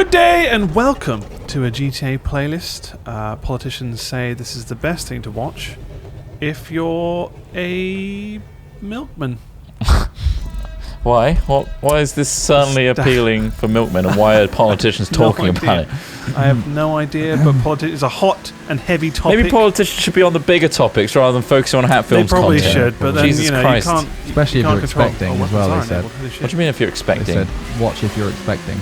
Good day and welcome to a GTA playlist. Politicians say this is the best thing to watch if you're a milkman. Why? Why is this certainly appealing for milkmen, and why are politicians talking about it? I have no idea, but politics is a hot and heavy topic. Maybe politicians should be on the bigger topics rather than focusing on Hatfilms content. They probably should, but then Jesus Christ. you can't. Especially if you're expecting as well, they said. What do you mean if you're expecting? They said, watch if you're expecting.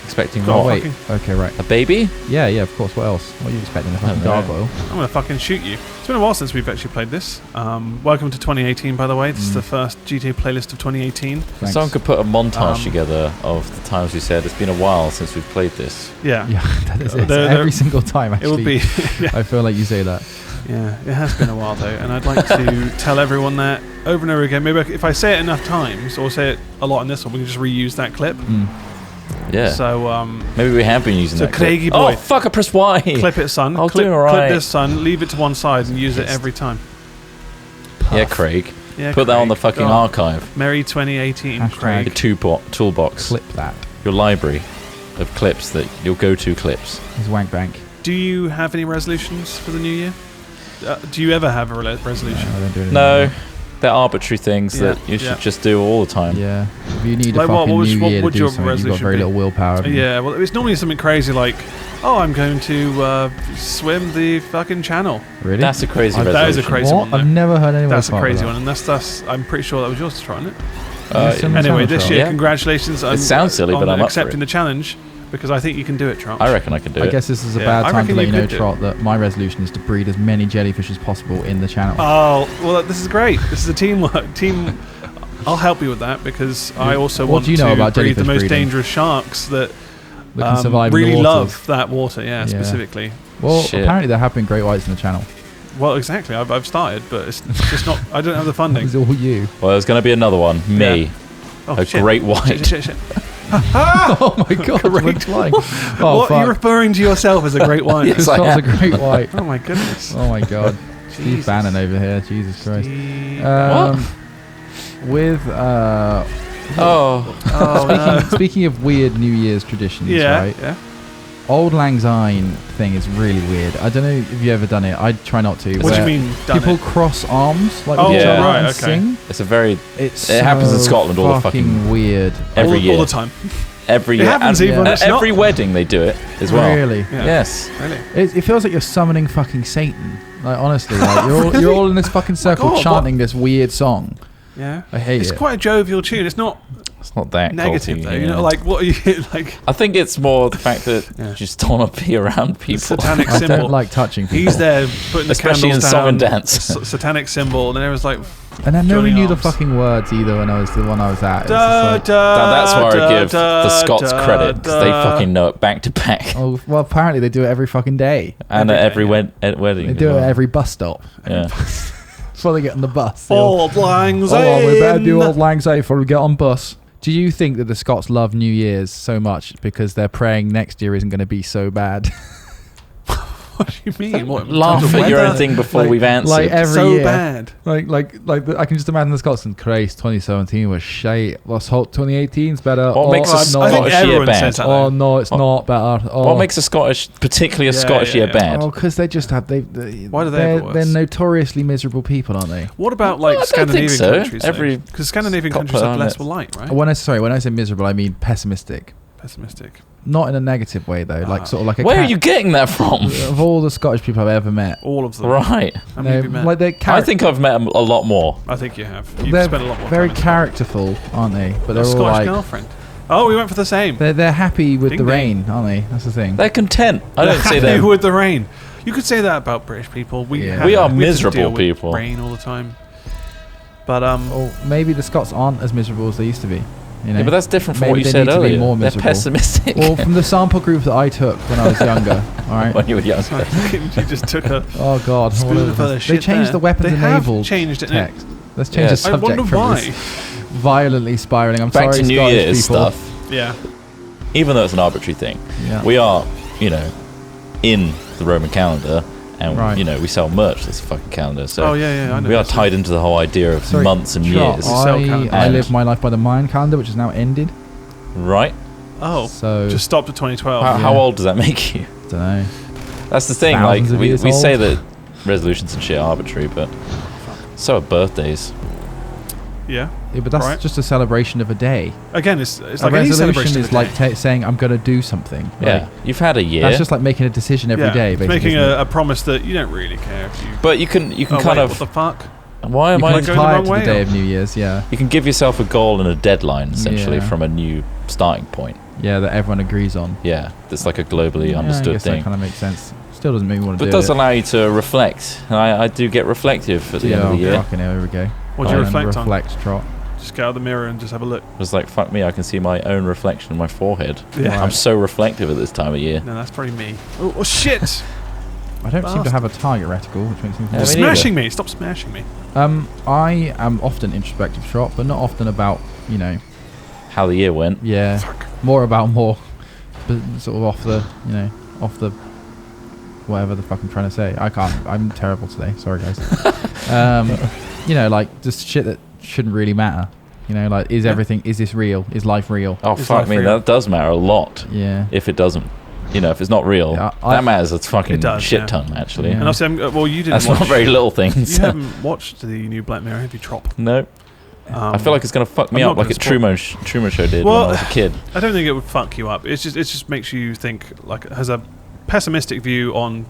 Expecting Oh, what? wait. Okay, right. A baby? Yeah, of course. What else? What are you expecting? A fucking gargoyle? I'm gonna fucking shoot you. It's been a while since we've actually played this. Welcome to 2018, by the way. This is the first GTA playlist of 2018. Thanks. Someone could put a montage together of the times we said it's been a while since we've played this. Yeah. Yeah, that is it. Every single time, actually. It would be. Yeah. I feel like you say that. Yeah, it has been a while though, and I'd like to tell everyone that over and over again. Maybe if I say it enough times, or say it a lot in this one, we can just reuse that clip. Yeah. So maybe we have been using so that. Craigie clip. boy. Oh fuck! I pressed Y. Clip it, son. I'll clip, do alright. Clip this, son. Leave it to one side and use it every time. Yeah, Craig. Yeah, Put that on the Craig. fucking archive. Merry 2018, Hashtag Craig. Your toolbox. Clip that. Your library of clips your go-to clips. His wank bank. Do you have any resolutions for the new year? Do you ever have a resolution? No, I don't do anything No, like they're arbitrary things that you should just do all the time. that. Yeah. If you need Like a what fucking would new year to your do something, you've got resolution very be? little willpower. haven't you? Yeah, well, it's normally something crazy like, oh, I'm going to swim the fucking channel. Really? That's a crazy resolution. That is a crazy What? one. I've never heard anyone That's a talk crazy about one, and that's. I'm pretty sure that was yours to try, isn't it? Similar Anyway, channel this trial. year, Yeah. congratulations. It sounds silly, but I'm up for accepting it. the challenge because I think you can do it, Trump. I reckon I can do I it. guess this is a Yeah, bad I time to reckon let you you know, could do Trot, that my resolution is to breed as many jellyfish as possible in the channel. Oh, well, this is great. This is a teamwork. I'll help you with that because I also What want do you know to about breed the jellyfish most breeding? dangerous sharks that That can survive in really the waters. love that water. Yeah, specifically. Well, Shit. apparently there have been great whites in the channel. Well, exactly. I've started, but it's just not. I don't have the funding. It's all you. Well, there's going to be another one. Me. Yeah. Oh, A shit. great white. Shit. Oh my god, Great went flying. Oh, What are you referring to yourself as a great white? Yes, This I Trot's a am. great white. Oh my goodness. Oh my god. Steve Jesus. Bannon over here. Jesus Christ. Steve- With Oh. no. speaking of weird New Year's traditions, right? Yeah. Old Lang Syne thing is really weird. I don't know if you've ever done it. I try not to. What do you where mean? Done People it? cross arms like Oh, with each yeah. other right, and okay. sing. It's a very... It's It happens in so Scotland all the fucking- weird. Every all year. the time. Every It year. happens and even when it's not. every wedding they do it as well. Really? Yeah. Yes. Really? It feels like you're summoning fucking Satan. Like honestly, like you're all in this fucking circle God, chanting this weird song. Yeah. I hate It's it. quite a jovial tune. It's not It's not that negative culty, though. You know, like what are you like? I think it's more the fact that Yeah. you just don't want to be around people. Satanic I symbol. don't like touching people. He's there putting the Especially candles in down. song and dance. Satanic symbol, and everyone's like, And I nobody joining knew the arms. fucking words either when I was the one I was at. It was da, just like, Now, that's where I give da, the Scots da, credit because they da. fucking know it back to back. oh well, apparently they do it every fucking day. And Every at every day, at wedding. They as do it well. at every bus stop Yeah. before they get on the bus. They all, Old Lang oh, Syne. we better do Old Lang Syne before we get on bus. Do you think that the Scots love New Year's so much because they're praying next year isn't going to be so bad? What do you mean? What, in Laugh terms of at your weather? own thing before Like- we've answered. like every so year. bad. I can just imagine the Scots and Christ, 2017 was shite. Let's hope 2018's better. What makes it's a not. I think Scottish year everyone bad? says that. Oh though. no, it's not better. Oh. What makes a Scottish, particularly a Yeah, Scottish yeah, year, yeah. bad? Oh, because they just have they. Why do they have it They're worse? notoriously miserable people, aren't they? What about Well, I like don't think Scandinavian so. countries? Because Scandinavian Scotland countries have less is- light, right? When I say miserable, I mean pessimistic. Pessimistic. Not in a negative way though, like sort of like a. Where are you getting that from? Of all the Scottish people I've ever met, All of them. Right. How many have you met? like they're I think I've met a lot more. I think you have. You've they're spent a lot more very time in characterful, aren't they? But they're Scotland. all Scottish like girlfriend. Oh, we went for the same. they're happy with Ding the ding. rain, aren't they? That's the thing. They're content. I They're don't see happy them. with the rain. You could say that about British people. We Yeah. have- We are have to miserable deal with people. Rain all the time. But Or maybe the Scots aren't as miserable as they used to be. You know? Yeah, but that's different from Maybe what you they said need to be earlier. more They're miserable. pessimistic. Well, from the sample group that I took when I was younger, all right. when you were younger. you just took a Oh God, spoon what of are other they shit changed there. the weapons They have enabled changed it. text. Let's change Yeah. the I subject wonder from why. this violently spiraling. I'm Back sorry, to New Scottish Year's people. stuff. Yeah. Even though it's an arbitrary thing, Yeah. we are, in the Roman calendar, and Right. we sell merch that's a fucking calendar. So Oh yeah, I know. we are That's- tied into the whole idea of Sorry, months and Trot, years. sell calendar. I And- live my life by the Mayan calendar, which is now ended. Right? Oh, So just stopped at 2012. How old does that make you? don't know. That's the thing. Thousands of We years say old. that resolutions and shit are arbitrary, but so are birthdays. Yeah. Yeah, but that's Right. just a celebration of a day. Again, it's A like any resolution celebration is of a like day. saying I'm going to do something. Yeah, Like, you've had a year. that's just like making a decision every day. It's Basically, making isn't it? a promise that you don't really care if you. But you can Oh, kind wait, of. what the fuck? Why am You I? can going the tie wrong it to way, the day or- of New Year's. Yeah, You can give yourself a goal and a deadline essentially Yeah. from a new starting point. yeah, that everyone agrees on. Yeah, that's like a globally Yeah, I understood guess thing. that kind of makes sense. Still doesn't mean we want to But it do does it. allow you to reflect. And I do get reflective at the end of the year. Fucking hell, here we go. What do you And reflect on? Reflect, trot. Just get out of the mirror and just have a look. It's like, fuck me, I can see my own reflection in my forehead. Yeah. I'm so reflective at this time of year. No, that's probably me. Oh shit! I don't seem to have a target reticle, which makes me Yeah, You're me smashing me! Stop smashing me. I am often introspective, trot, but not often about, How the year went. yeah, Fuck. more about but sort of off the whatever the fuck I'm trying to say. I can't. I'm terrible today. Sorry, guys. Like just shit that shouldn't really matter. Like is everything? Is this real? Is life real? Oh, Is fuck life me, real? that does matter a lot. Yeah. If it doesn't. If it's not real, Yeah, that matters a fucking It does, shit yeah. ton, actually. Yeah. And also, well, you didn't That's watch. not very little things. You haven't watched the new Black Mirror, have you, Trop? No. I feel like it's going to fuck me I'm up not like gonna a Truman Show did Well, when I was a kid. I don't think it would fuck you up. It just makes you think, like, it has a pessimistic view on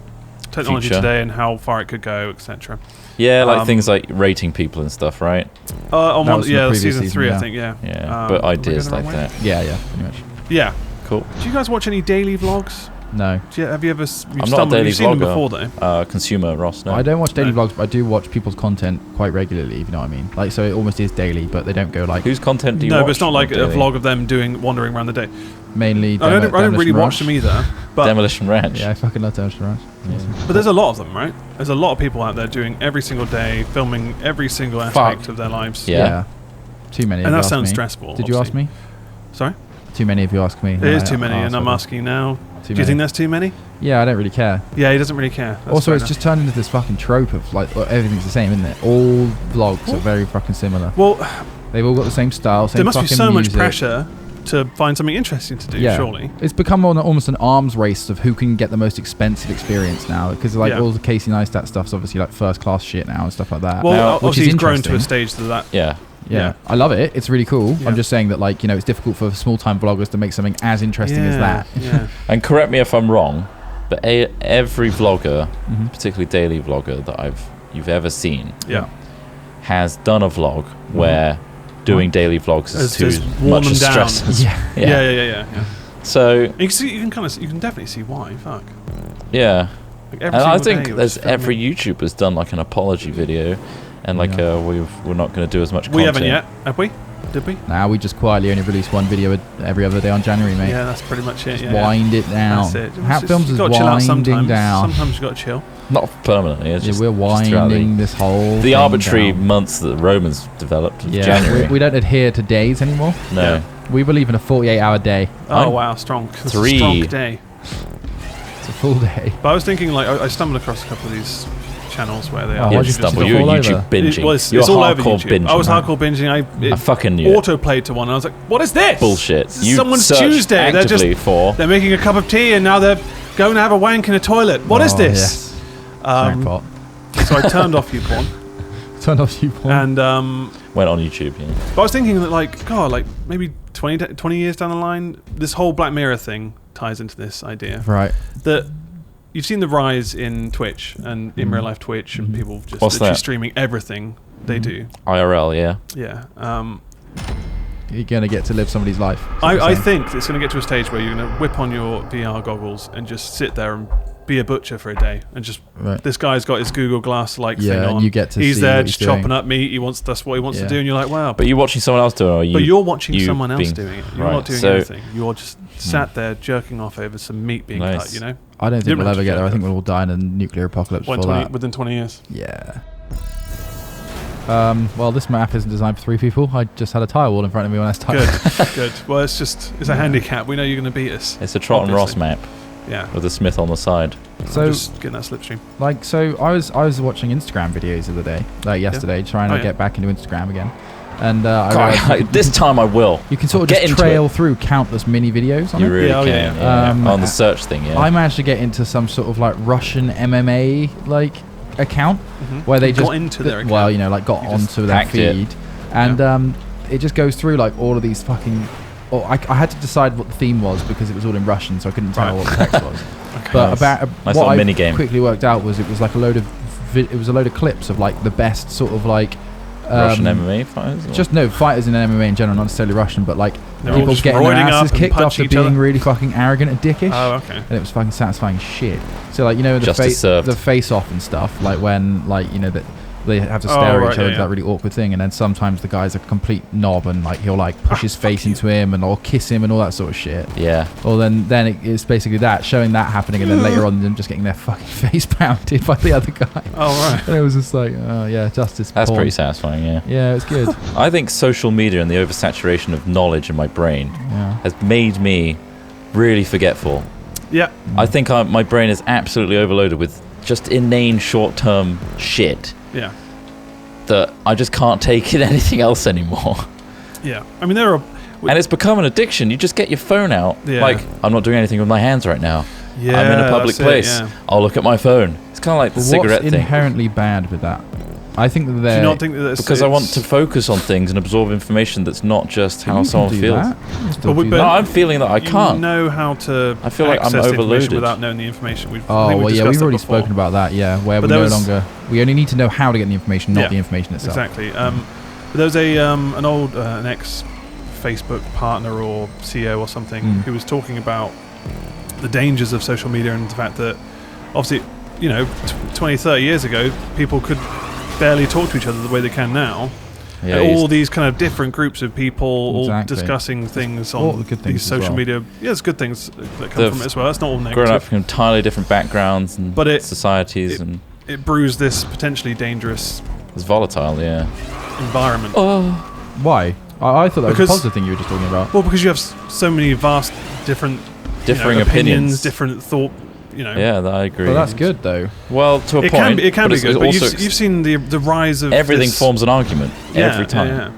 technology Future. today and how far it could go, etc. Yeah, like things like rating people and stuff, right? On That one, was from the previous season 3, season, I think. Yeah. Yeah, but am I ideas going like the wrong way? that. Yeah, pretty much. Yeah. Cool. Do you guys watch any daily vlogs? No. Have you ever? I'm not a daily You've seen them vlogger. before, though. Consumer Ross, no. I don't watch daily No. vlogs, but I do watch people's content quite regularly, if you know what I mean. Like, so it almost is daily, but they don't go like Whose content do you watch? No, but it's not like a daily? vlog of them wandering around the day. mainly. I don't really watch them either. But Demolition Ranch. Yeah, I fucking love Demolition Ranch. But there's a lot of them, right? There's a lot of people out there doing every single day, filming every single aspect of their lives. Yeah. Too many. And if that you sounds ask me. stressful. Did you ask obviously. me? Sorry? Too many if you ask me. It is too many, and I'm asking now. Do you think that's too many? Yeah, I don't really care. Yeah, he doesn't really care. That's Also, fair it's enough. just turned into this fucking trope of like everything's the same, isn't it? All vlogs are very fucking similar. Well, They've all got the same style, same there must be fucking so music. much pressure to find something interesting to do, Yeah, surely. it's become almost an arms race of who can get the most expensive experience now. Because like Yeah. all the Casey Neistat stuff's obviously like first class shit now and stuff like that. Well, now, which obviously is he's grown to a interesting. stage that Yeah. Yeah, I love it. It's really cool. Yeah. I'm just saying that, like, it's difficult for small-time vloggers to make something as interesting as that. Yeah. And correct me if I'm wrong, but every vlogger, Mhm. particularly daily vlogger that you've ever seen, Yeah. has done a vlog where doing daily vlogs is Has too worn much them down. stress. Yeah. Yeah. So You can definitely see why. Fuck. yeah, Like and every I single think day there's we're just every filming. YouTuber's done like an apology video, and like Yeah. we're not going to do as much. We content. haven't yet, have we? Did we? Now we just quietly only release one video every other day on January, mate. Yeah, that's pretty much it. Just Yeah. wind it down. That's it. Hat Films you is gotta chill out winding sometimes. down. Sometimes you got to chill. Not permanently. It's Yeah, just, we're just throughout winding this whole the thing arbitrary down. months that the Romans developed. Of Yeah, January. we don't adhere to days anymore. no. Yeah. We believe in a 48-hour day. Oh I'm wow, strong. That's a 3. strong day. It's a full day. But I was thinking, like, I stumbled across a couple of these channels where they Oh, are. You why'd you stumble. just You're all YouTube over? binging. Well, it's You're all over hardcore YouTube. binging. I was man. hardcore binging. I It fucking knew it. auto played to one, and I was like, "What is this? Bullshit. This is You someone's searched Tuesday. They're actively for. They're making a cup of tea, and now they're going to have a wank in a toilet. What is Oh, this?" Yes. Sorry, pot. So I turned off YouPorn, Turn off you porn. and Went on YouTube. Yeah. but I was thinking that, like, God, like maybe 20 years down the line, this whole Black Mirror thing ties into this idea Right. that you've seen the rise in Twitch and in real life Twitch and people just What's literally that? streaming everything they do. IRL. Yeah. Yeah. You're going to get to live somebody's life. is what I you're saying. think it's going to get to a stage where you're going to whip on your VR goggles and just sit there and be a butcher for a day and just Right. this guy's got his Google Glass like Yeah, thing and on. you get to he's see there what just he's doing. chopping up meat. That's what he wants Yeah. to do, and you're like, wow. But you're watching someone else do it, or you? But you're watching you someone else being- doing it. You're right, not doing so- anything. You're just sat there jerking off over some meat being Nice. cut. You know, I don't think Didn't we'll ever mention get there. I that. think we'll all die in a nuclear apocalypse before that. within 20 years. Yeah. Well, this map isn't designed for 3 people. I just had a tire wall in front of me when I started. Good, good. Well, it's a handicap. We know you're going to beat us. It's a Trot and Ross Obviously. map. Yeah. with a Smith on the side. So I'm just getting that slipstream. like, so I was watching Instagram videos the other day, like yesterday, trying to get back into Instagram again, and I realized This time I will. you can sort of Get just into trail through countless mini videos on You it. really Yeah, oh, can. yeah. Yeah. On the search thing, yeah. I managed to get into some sort of like Russian MMA like account where they just got into their account. well, you know, like got You just onto their hacked it. feed, and it just goes through like all of these fucking. Oh, I had to decide what the theme was because it was all in Russian, so I couldn't tell what the text was. But Nice. about Nice what little I mini game. quickly worked out was it was like a load of clips of like the best sort of like Russian MMA fighters? Or? just no fighters in MMA in general, not necessarily Russian, but like They're all people just getting their roiding up asses and kicked punching after each being other. really fucking arrogant and dickish. Oh, okay. And it was fucking satisfying shit. So like, you know, Justice served. the face off and stuff, like when like, you know, that they have to stare at right, each other, yeah, that really awkward thing, and then sometimes the guy's a complete knob and like he'll like push his face into him and or kiss him and all that sort of shit. Yeah. Or then it's basically that, showing that happening, and then later on them just getting their fucking face pounded by the other guy. Oh, right. And it was just like, oh yeah, justice. That's porn. pretty satisfying, yeah. Yeah, it's good. I think social media and the oversaturation of knowledge in my brain Yeah. has made me really forgetful. Yeah. I think my brain is absolutely overloaded with just inane short-term shit Yeah. that I just can't take in anything else anymore. Yeah. I mean, there are. And it's become an addiction. You just get your phone out. Yeah. Like, I'm not doing anything with my hands right now. Yeah. I'm in a public that's it, place. yeah. I'll look at my phone. It's kind of like the But cigarette what's thing. inherently bad with that? I think that Do they're you not think that that's Because I want to focus on things and absorb information that's not just how You can someone do feels. that. You can still But we- do but- No, that. I'm feeling that I You can't. know how to. I feel like I'm access the information overloaded. without knowing the information. I Oh think well, yeah, discussed we've that already before. spoken about that. Yeah, where But we there no was- longer we only need to know how to get the information, not Yeah. the information itself. Exactly. But there was an old an ex Facebook partner or CEO or something who was talking about the dangers of social media and the fact that obviously, you know, 20, 30 years ago, people could barely talk to each other the way they can now. Yeah, All these kind of different groups of people all Exactly. discussing things All on the good things these as social well. media. Yeah, there's good things that come They've from it as well. It's not all grown up negative. from entirely different backgrounds and But societies, and It brews this potentially dangerous it's volatile. Yeah. environment. Why? I thought that was a Because- positive thing you were just talking about. Well, because you have so many vast different Differing opinions, different thought. You know, Yeah, I agree. But that's good though. Well, to a it point. can be. It can but be it's good. But also you've seen the rise of everything this, forms an argument every time. Yeah.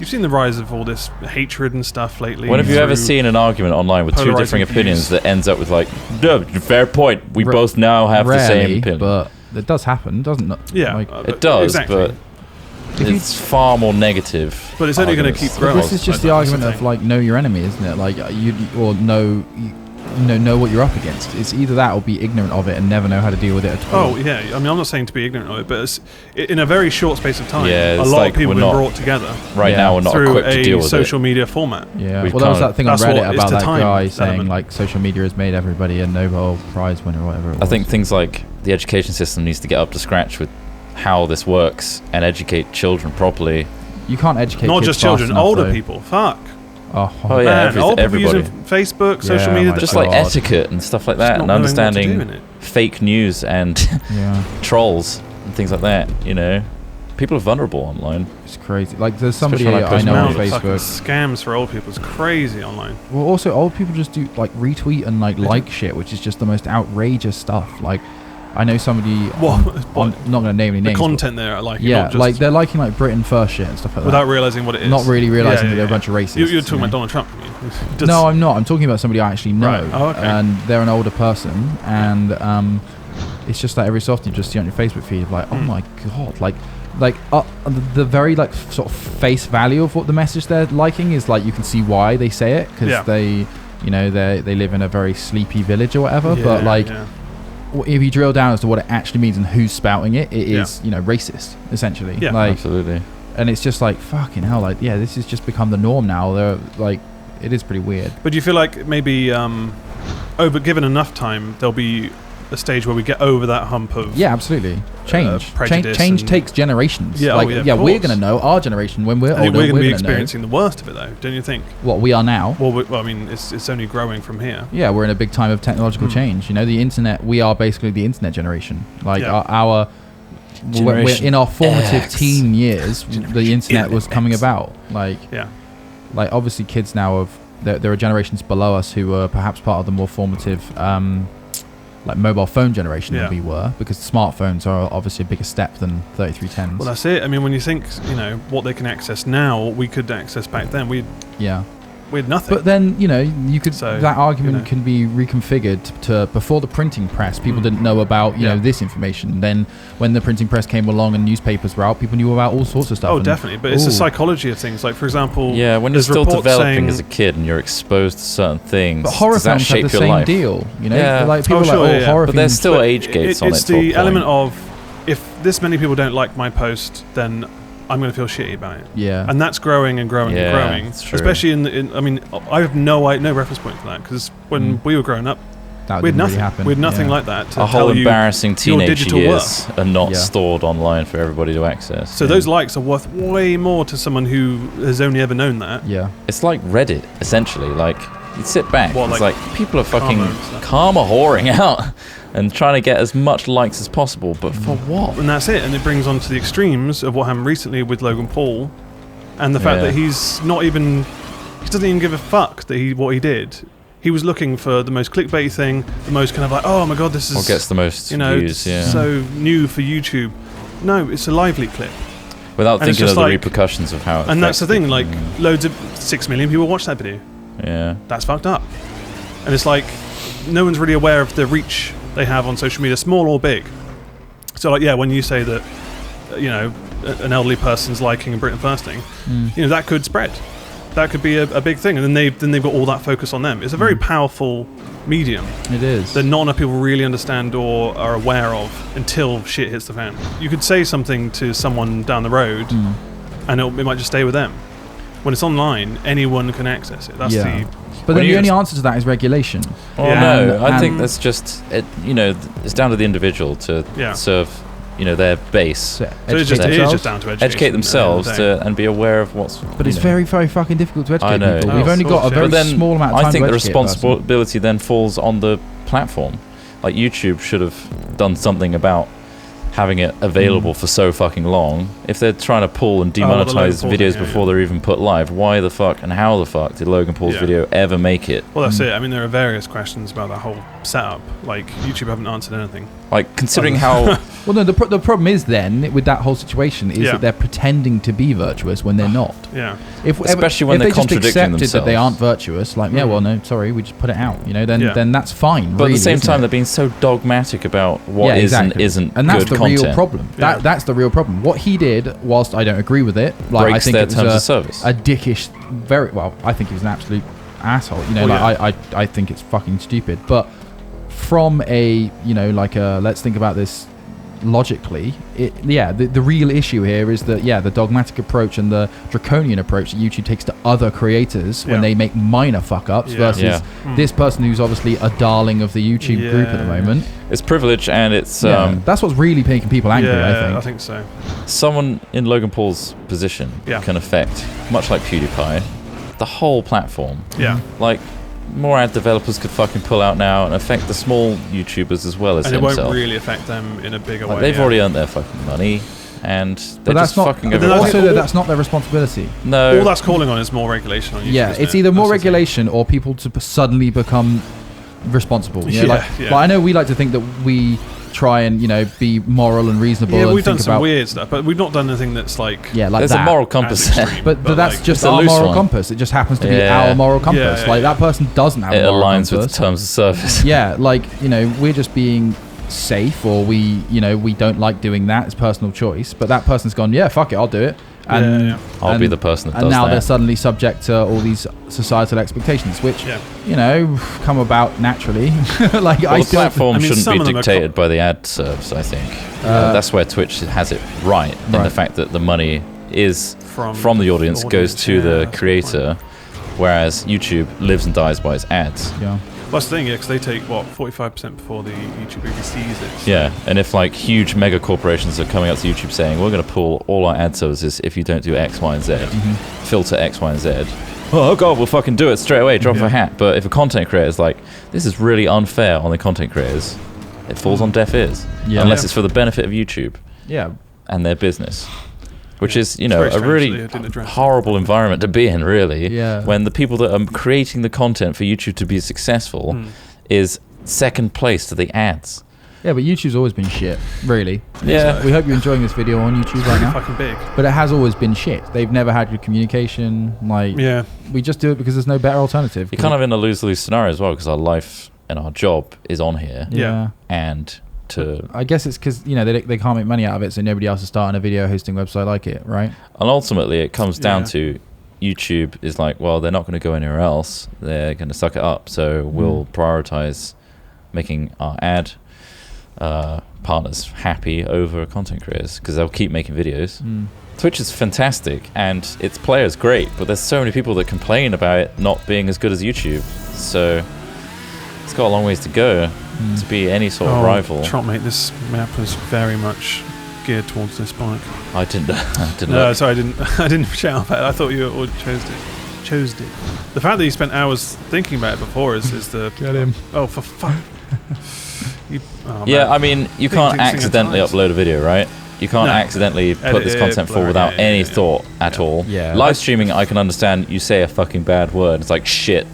You've seen the rise of all this hatred and stuff lately. When have you ever through- seen an argument online with two polarizing differing opinions views. that ends up with like, no, fair point. We Ra- both now have the same Rarely, opinion. but it does happen, doesn't it? Yeah, Like, It does, exactly. but If you- it's far more negative. But it's only gonna arguments keep than growing. this is just Like, the that's argument the of thing. like know your enemy, isn't it? Like you or know what you're up against. It's either that or be ignorant of it and never know how to deal with it at all. Oh yeah, I mean I'm not saying to be ignorant of it, but in a very short space of time, Yeah, a it's lot like of people we're have been not- brought together Right Yeah. now, we're not through equipped to deal a with social it. media format. Yeah, We've well, that was kinda- that thing on That's Reddit what- it's about the that time guy saying element. like social media has made everybody a Nobel Prize winner or whatever. It was. I think things like the education system needs to get up to scratch with how this works and educate children properly. you can't educate Not kids just fast children, enough, older though. people. Fuck. Oh, Oh, yeah, Man, old people everybody. using Facebook, social Yeah, media. my Just God. like etiquette and stuff like that, not and knowing what to do understanding in it. fake news and yeah, trolls and things like that. You know, people are vulnerable online. it's crazy. Like there's somebody Especially when I I post know on Amount of fucking Facebook. scams for old people is crazy online. Well, also old people just do like retweet and like shit, which is just the most outrageous stuff. Like I know somebody. What? I'm not going to name any The names. but- content there, like Yeah, not just like they're liking like Britain first shit and stuff like without that. realizing what it is. Not really realizing that they're a bunch of You- racists. You're talking you know? about Donald Trump. I mean. Just- No, I'm not. I'm talking about somebody I actually know, Right. Oh, okay. and they're an older person, and it's just that every so often you just see on your Facebook feed like, oh my god, like the very like sort of face value of what the message they're liking is like you can see why they say it because Yeah. they, you know, they live in a very sleepy village or whatever, but Yeah, like. yeah. If you drill down as to what it actually means and who's spouting it, it Yeah. is, you know, racist essentially. Yeah. Like, Absolutely. and it's just like fucking hell. Like, yeah, this has just become the norm now. They're like, it is pretty weird. But do you feel like maybe given enough time, there'll be a stage where we get over that hump of Yeah, absolutely. Change. prejudice Change and- takes generations. Yeah, oh, like, yeah, of yeah, we're course. gonna know our generation when we're I think older. we're going to be gonna experiencing the worst of it, though, don't you think? know what we are now. Well, I mean, it's only growing from here. Yeah, we're in a big time of technological Hmm. change. You know, the internet. We are basically the internet generation. Like Yeah. our we're Generation in our formative X. teen years. Generation The internet was X. coming about. Like. Yeah. Like obviously kids now there are generations below us who were perhaps part of the more formative like mobile phone generation Yeah. than we were, because smartphones are obviously a bigger step than 3310s. Well, that's it. I mean, when you think, what they can access now, what we could access back then, we had nothing. But then, you could So, that argument can be reconfigured to before the printing press. People didn't know about this information. Then when the printing press came along and newspapers were out, people knew about all sorts of stuff. Oh, definitely. But it's the psychology of things. Like, for example, Yeah, when you're there's still reports developing saying- as a kid and you're exposed to certain things, But horror does that films have shape the your same life? deal. Yeah. Like people Oh, sure, yeah. horror But there's films. still age gates on it. It's to a the point. element of, if this many people don't like my post, then I'm going to feel shitty about it. Yeah. And that's growing and growing and growing. It's true. Especially I mean, I have no reference point for that, because when we were growing up, That we had didn't nothing. really happen. We had nothing Yeah. like that to a whole tell you embarrassing your teenage digital years are not Yeah. stored online for everybody to access. So those likes are worth way more to someone who has only ever known that. Yeah. It's like Reddit, essentially. Like, you sit back, What, it's like like people are fucking karma and stuff? karma whoring out and trying to get as much likes as possible, but for what? And that's it. And it brings on to the extremes of what happened recently with Logan Paul, and the fact Yeah. that he doesn't even give a fuck that what he did. He was looking for the most clickbait thing, the most kind of like, oh my god, this is What gets the most views, yeah. so new for YouTube. No, it's a lively clip. Without and it's thinking of just the like- repercussions of how it And that's the affects thing, like, people. loads of 6 million people watch that video. Yeah. That's fucked up. And it's like, no one's really aware of the reach they have on social media, small or big. So, like, when you say that, an elderly person's liking a Britain First thing, that could spread. That could be a big thing. And then they've got all that focus on them. It's a very powerful medium It is. that not enough people really understand or are aware of until shit hits the fan. You could say something to someone down the road and it might just stay with them. When it's online, anyone can access it. That's the... But then the only answer to that is regulation. Well, Yeah. no, I And- think that's just it. It's down to the individual to serve, their base, So So it educate is themselves. just down to education. educate themselves at the end of the day. and be aware of what's. But it's very, very fucking difficult to educate I know. people. Oh, We've only of got a course, very But then small amount of time I think to the educate a person. responsibility then falls on the platform. Like YouTube should have done something about having it available for so fucking long. If they're trying to pull and the Logan demonetize Paul videos thing, before they're even put live, why the fuck and how the fuck did Logan Paul's Yeah. video ever make it? Well, that's it. I mean, there are various questions about that whole setup. Like, YouTube haven't answered anything. Like, considering how Well, no, the problem is then, with that whole situation, is that they're pretending to be virtuous when they're not. Yeah. Especially when if they're they just contradicting accepted that they themselves. aren't virtuous, like, well, no, sorry, we just put it out, then that's fine. But really, at the same isn't time, it? they're being so dogmatic about what is and isn't and that's good the content. real problem. Yeah. That's the real problem. What he did, whilst I don't agree with it, like Breaks I think their it was terms of service. a dickish, I think he was an absolute asshole. I think it's fucking stupid. But from a, let's think about this logically, the real issue here is that the dogmatic approach and the draconian approach that YouTube takes to other creators when they make minor fuck ups versus this person who's obviously a darling of the YouTube group at the moment. It's privilege and it's That's what's really making people angry. I think so. someone in Logan Paul's position can affect, much like PewDiePie, the whole platform. Yeah. Like, more ad developers could fucking pull out now and affect the small YouTubers as well as And it himself. won't really affect them in a bigger way. They've already earned their fucking money, and they're But that's just not. fucking But over. also, that's not their responsibility. No, All that's calling on is more regulation on YouTube. Yeah, isn't it's it? either more That's the thing. regulation or people to suddenly become responsible. You know, Yeah. But I know we like to think that we try and be moral and reasonable. Yeah, and we've done think some about, weird stuff, but we've not done anything that's like. Yeah, like there's that. a moral compass as there. extreme, But that's like, just it's a our loose moral one. compass. It just happens to be Yeah. our moral compass. Yeah, like yeah. that person doesn't have It a moral aligns with compass. the terms of service. Yeah, like we're just being safe, or we don't like doing that. It's personal choice. But that person's gone. Yeah, fuck it, I'll do it. And Yeah. I'll be the person that and does now that. they're suddenly subject to all these societal expectations, which Yeah. come about naturally. Like Well, I the still, platform I mean, shouldn't some be of them are dictated by the ad serves, I think. That's where Twitch has it right, in the Right. fact that the money is From the audience, goes to the that's a good creator, whereas YouTube lives and dies by its ads. yeah. Well, that's the thing, because they take 45% before the YouTube even sees it. So Yeah, and if like huge mega corporations are coming up to YouTube saying, we're going to pull all our ad services if you don't do X, Y, and Z, filter X, Y, and Z. Oh god, we'll fucking do it straight away, drop of a hat. But if a content creator is like, this is really unfair on the content creators, it falls on deaf ears. Yeah. Unless Yeah. it's for the benefit of YouTube Yeah. and their business. Which is, very a strange really that they didn't address it. horrible environment to be in, really. Yeah. When the people that are creating the content for YouTube to be successul is second place to the ads. Yeah, but YouTube's always been shit, really. Yeah. We hope you're enjoying this video on YouTube right now. Fucking big. But it has always been shit. They've never had good communication. Like, we just do it because there's no better alternative. You're kind of in a lose-lose scenario as well, because our life and our job is on here. Yeah. And I guess it's because, you know, they can't make money out of it, so nobody else is starting a video hosting website like it, right? And ultimately, it comes down to YouTube is like, well, they're not going to go anywhere else. They're going to suck it up. So we'll prioritize making our ad partners happy over content creators, because they'll keep making videos. Twitch is fantastic and its players great, but there's so many people that complain about it not being as good as YouTube. So it's got a long ways to go to be any sort of rival. Trump, mate, this map was very much geared towards this bike. I didn't. No, sorry, I didn't shout about it. I thought you all chose it. The fact that you spent hours thinking about it before is the Get him. Oh, for fuck. I mean, you can't accidentally upload a video, right? You can't accidentally put this content forward without any thought at all. Yeah. Live streaming, I can understand. You say a fucking bad word, it's like, shit.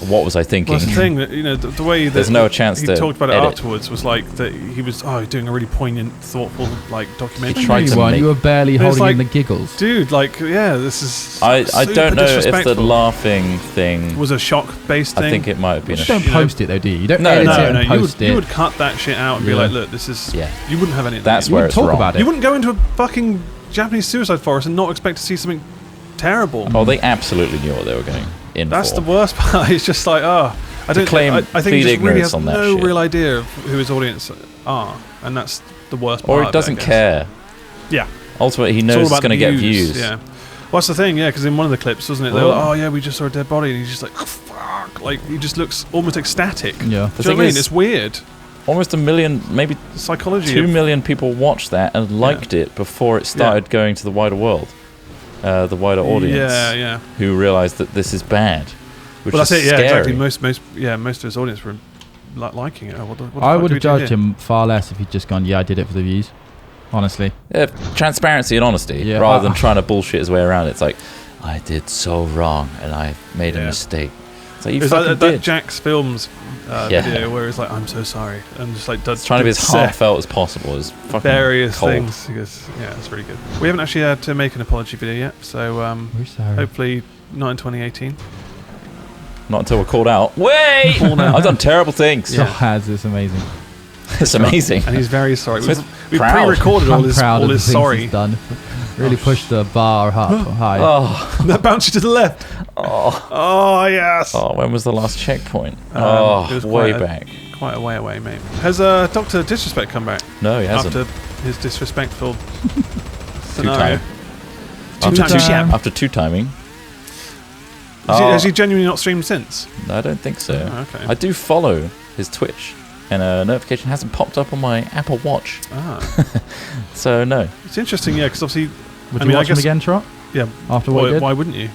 What was I thinking? Well, that's the thing, that, you know, the way that there's no chance he to talked about it edit. afterwards was like that he was doing a really poignant, thoughtful, like, documentary. He tried to make, you were barely But it's holding in like, the giggles. Dude, like, yeah, this is I super don't know if the disrespectful. laughing thing was a shock-based thing. I think it might have been You a don't post it though, do you? You don't No, edit no, it and post you would it. cut that shit out and be like, look, this is... Yeah. You wouldn't have any of That's that. where You it's talk wrong. about it. You wouldn't go into a fucking Japanese suicide forest and not expect to see something terrible. Oh, they absolutely knew what they were going in That's for. the worst part. It's just like, I think he just really has no real idea of who his audience are, and that's the worst part. Or he doesn't care. Yeah. Ultimately, he knows it's going to get views. Yeah. Well, that's the thing, because in one of the clips, wasn't it? They were like, oh, yeah, we just saw a dead body, and he's just like, oh, fuck. Like, he just looks almost ecstatic. Yeah. Do you know what I mean? It's weird. Almost 1 million, maybe Psychology 2 million people watched that and liked it before it started going to the wider world, the wider audience. Who realised that this is bad. Which that's is it. Yeah, scary. exactly. Most of his audience were liking it. What the I fuck would do we have do judged here? him far less if he'd just gone, I did it for the views. Honestly. Yeah, transparency and honesty, rather than trying to bullshit his way around. It's like, I did so wrong and I made a mistake. It's like, you fucking like did. that Jack's Films video where he's like, I'm so sorry, and just like trying to be as heartfelt as possible. Is fucking various cold. things. Because it's really good. We haven't actually had to make an apology video yet, so We're sorry. hopefully not in 2018. Not until we're called out. Wait! I've done terrible things. Still has. It's amazing. It's amazing. And he's very sorry. So We proud. pre-recorded all I'm his proud of the things sorry. he's done. Really pushed the bar up high. Oh, That bounced you to the left. Oh yes. oh, when was the last checkpoint? It was Way quite back. Quite a way away, mate. Has Dr. Disrespect come back No, he hasn't. after his disrespectful scenario? Two-time. After two timing. Has he genuinely not streamed since? No, I don't think so. Oh, okay. I do follow his Twitch, and a notification hasn't popped up on my Apple Watch. So no. It's interesting, because obviously... Would you watch him again, Trot? Yeah. After what he did? Why wouldn't you?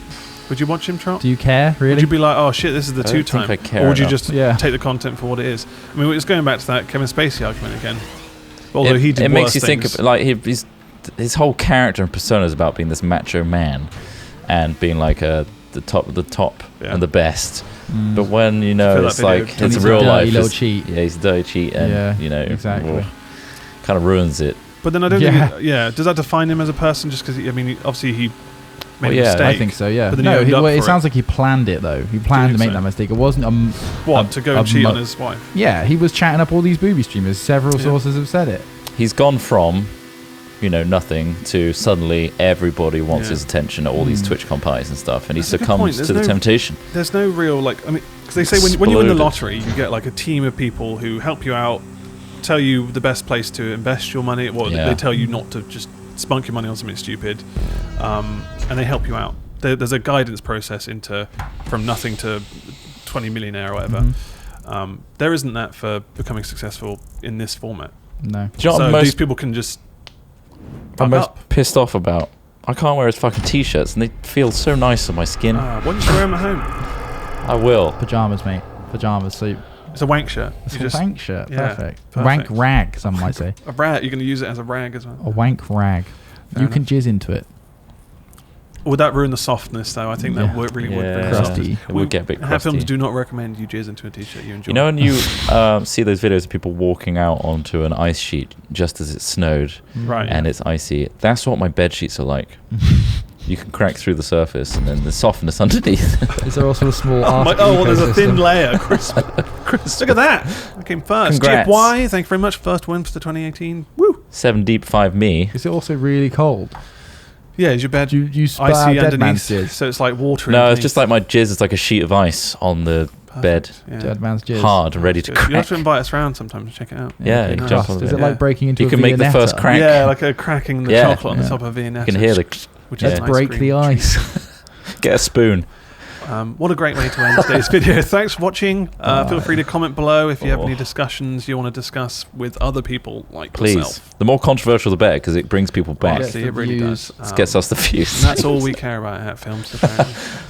Would you watch him, Trot? Do you care, really? Would you be like, oh shit, this is the I don't two-time? think I care Or would you enough. just take the content for what it is? I mean, it's going back to that Kevin Spacey argument again. Although he did it makes you worse think things. of, like, his whole character and persona is about being this macho man and being like the top and the best. But when I feel it's that like video it's he's real a dirty life. little cheat. Yeah, he's a dirty cheat, and exactly. Kind of ruins it. But then I don't think... does that define him as a person just because, obviously he made a mistake? I think so, yeah. But then No, he owned up it for sounds like he planned it, though. He planned to make that mistake. It wasn't to go and cheat on his wife? Yeah, he was chatting up all these booby streamers. Several sources have said it. He's gone from, nothing to suddenly everybody wants his attention at all these Twitch comp parties and stuff, and he succumbs to the temptation. There's no real, because they say when you win the lottery, you get like a team of people who help you out, tell you the best place to invest your money. Well, they tell you not to just spunk your money on something stupid, and they help you out. There's a guidance process from nothing to 20 millionaire or whatever. There isn't that for becoming successful in this format. No. Do you know what So these people can just I'm most up. pissed off about? I can't wear his fucking t-shirts, and they feel so nice on my skin. Why don't you wear them at home? I will. Pajamas, mate. Pajamas. So It's a wank shirt. it's You a wank shirt. yeah, Perfect. perfect. Wank rag, some might say. A rag. You're going to use it as a rag as well. A wank rag. Fair You can jizz into it. Would that ruin the softness, though? I think that really would ruin the softness. It would get a bit crusty. Hat Films do not recommend you jizz into a t-shirt you enjoy. You know when you see those videos of people walking out onto an ice sheet just as it snowed, right? And it's icy. That's what my bed sheets are like. You can crack through the surface, and then the softness underneath. Is there also a small there's a thin layer. Crisp. Look at that. I came first. Congrats. Jip Y, thank you very much. First win for the 2018. Woo. 7 deep, 5 me. Is it also really cold? Yeah, is your bed you icy underneath? So it's like water. No, it's just like my jizz is like a sheet of ice on the bed. Yeah. Dead man's jizz. Hard and ready to crack. You have to invite us around sometimes to check it out. Yeah, you can jump on Is the it like breaking into You a can make the Viennetta? first crack. Yeah, like a cracking the chocolate on the top of Viennetta. You can hear the... Which Let's is an break ice the cream ice. Get a spoon. What a great way to end today's video. Thanks for watching. Feel free to comment below if you have any discussions you want to discuss with other people like yourself. The more controversial the better, because it brings people back. Honestly, it really does. It gets us the views. And that's all we care about at Films.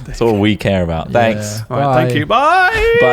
That's all we care about. Thanks. All right, thank you. Bye. Bye.